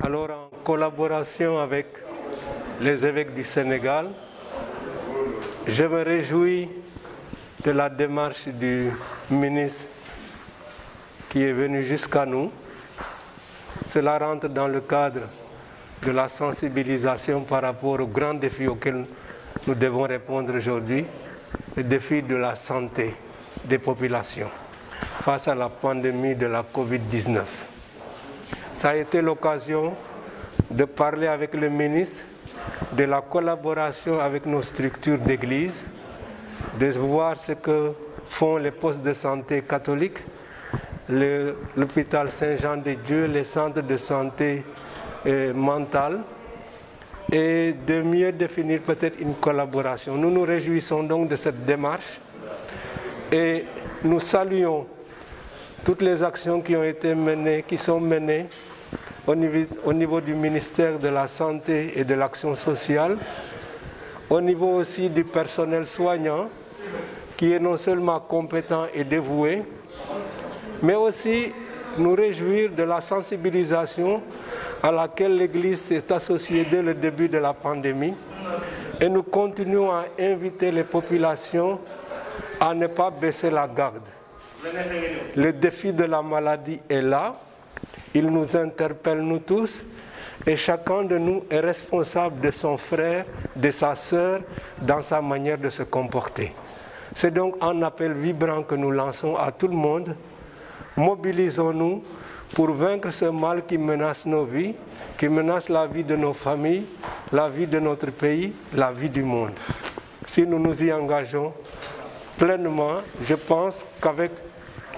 Alors, en collaboration avec les évêques du Sénégal, je me réjouis de la démarche du ministre qui est venu jusqu'à nous. Cela rentre dans le cadre de la sensibilisation par rapport aux grands défis auxquels nous devons répondre aujourd'hui, le défi de la santé des populations face à la pandémie de la Covid-19. Ça a été l'occasion de parler avec le ministre de la collaboration avec nos structures d'église, de voir ce que font les postes de santé catholiques, l'hôpital Saint-Jean-de-Dieu, les centres de santé mentale, et de mieux définir peut-être une collaboration. Nous nous réjouissons donc de cette démarche et nous saluons toutes les actions qui ont été menées, qui sont menées au niveau du ministère de la Santé et de l'Action sociale, au niveau aussi du personnel soignant, qui est non seulement compétent et dévoué, mais aussi nous réjouir de la sensibilisation à laquelle l'Église s'est associée dès le début de la pandémie. Et nous continuons à inviter les populations à ne pas baisser la garde. Le défi de la maladie est là, il nous interpelle nous tous, et chacun de nous est responsable de son frère, de sa sœur, dans sa manière de se comporter. C'est donc un appel vibrant que nous lançons à tout le monde. Mobilisons-nous pour vaincre ce mal qui menace nos vies, qui menace la vie de nos familles, la vie de notre pays, la vie du monde. Si nous nous y engageons pleinement, je pense qu'avec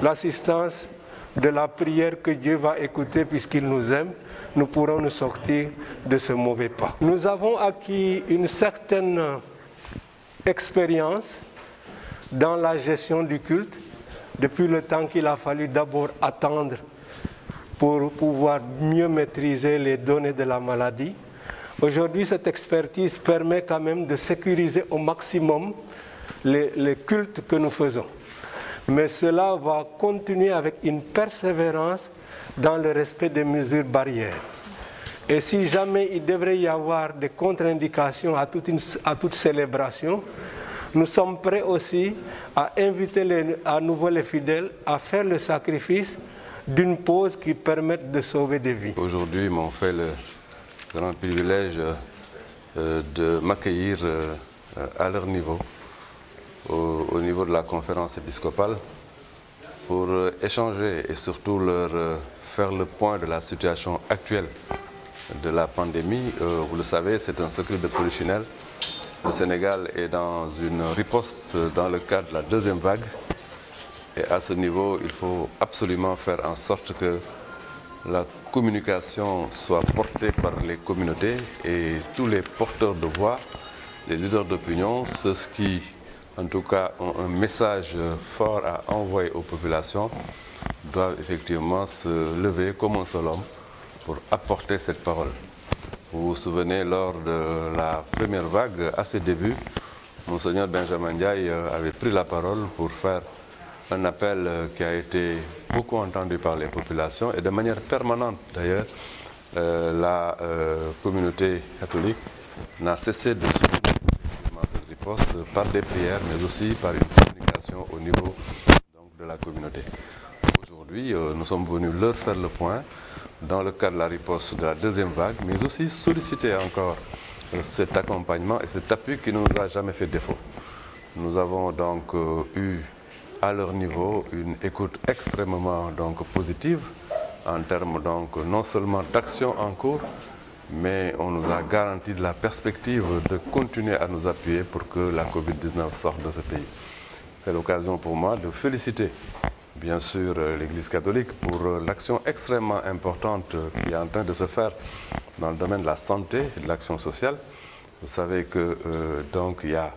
l'assistance de la prière que Dieu va écouter puisqu'il nous aime, nous pourrons nous sortir de ce mauvais pas. Nous avons acquis une certaine expérience dans la gestion du culte depuis le temps qu'il a fallu d'abord attendre pour pouvoir mieux maîtriser les données de la maladie. Aujourd'hui, cette expertise permet quand même de sécuriser au maximum les cultes que nous faisons. Mais cela va continuer avec une persévérance dans le respect des mesures barrières. Et si jamais il devrait y avoir des contre-indications à toute célébration, nous sommes prêts aussi à inviter à nouveau les fidèles à faire le sacrifice d'une pause qui permette de sauver des vies. Aujourd'hui, ils m'ont fait le grand privilège de m'accueillir à leur niveau, au niveau de la conférence épiscopale, pour échanger et surtout leur faire le point de la situation actuelle de la pandémie. Vous le savez, c'est un secret de polichinelle. Le Sénégal est dans une riposte dans le cadre de la deuxième vague. Et à ce niveau, il faut absolument faire en sorte que la communication soit portée par les communautés et tous les porteurs de voix, les leaders d'opinion, ceux qui, en tout cas, ont un message fort à envoyer aux populations, doivent effectivement se lever comme un seul homme pour apporter cette parole. Vous vous souvenez, lors de la première vague, à ses débuts, Monseigneur Benjamin Ndiaye avait pris la parole pour faire un appel qui a été beaucoup entendu par les populations et de manière permanente d'ailleurs, la communauté catholique n'a cessé de soutenir cette riposte par des prières mais aussi par une communication au niveau donc, de la communauté. Aujourd'hui, nous sommes venus leur faire le point dans le cadre de la riposte de la deuxième vague, mais aussi solliciter encore cet accompagnement et cet appui qui ne nous a jamais fait défaut. Nous avons donc eu à leur niveau une écoute extrêmement donc, positive en termes donc, non seulement d'action en cours, mais on nous a garanti de la perspective de continuer à nous appuyer pour que la Covid-19 sorte de ce pays. C'est l'occasion pour moi de féliciter bien sûr l'Église catholique pour l'action extrêmement importante qui est en train de se faire dans le domaine de la santé et de l'action sociale. Vous savez que donc il y a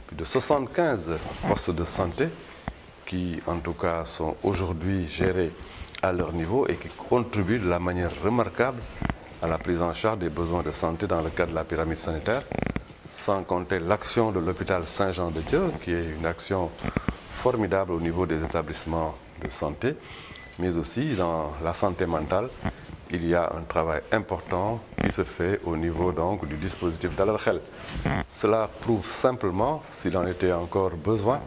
plus de 75 postes de santé qui en tout cas sont aujourd'hui gérés à leur niveau et qui contribuent de la manière remarquable à la prise en charge des besoins de santé dans le cadre de la pyramide sanitaire, sans compter l'action de l'hôpital Saint-Jean-de-Dieu qui est une action formidable au niveau des établissements de santé, mais aussi dans la santé mentale il y a un travail important qui se fait au niveau donc, du dispositif Dalal Khel. Cela prouve simplement, s'il en était encore besoin,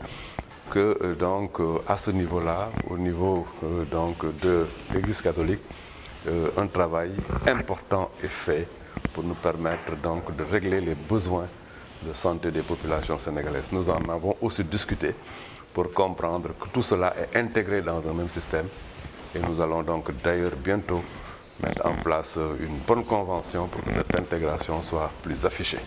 que donc, à ce niveau-là, au niveau donc, de l'Église catholique, un travail important est fait pour nous permettre donc, de régler les besoins de santé des populations sénégalaises. Nous en avons aussi discuté pour comprendre que tout cela est intégré dans un même système et nous allons donc d'ailleurs bientôt mettre en place une bonne convention pour que cette intégration soit plus affichée.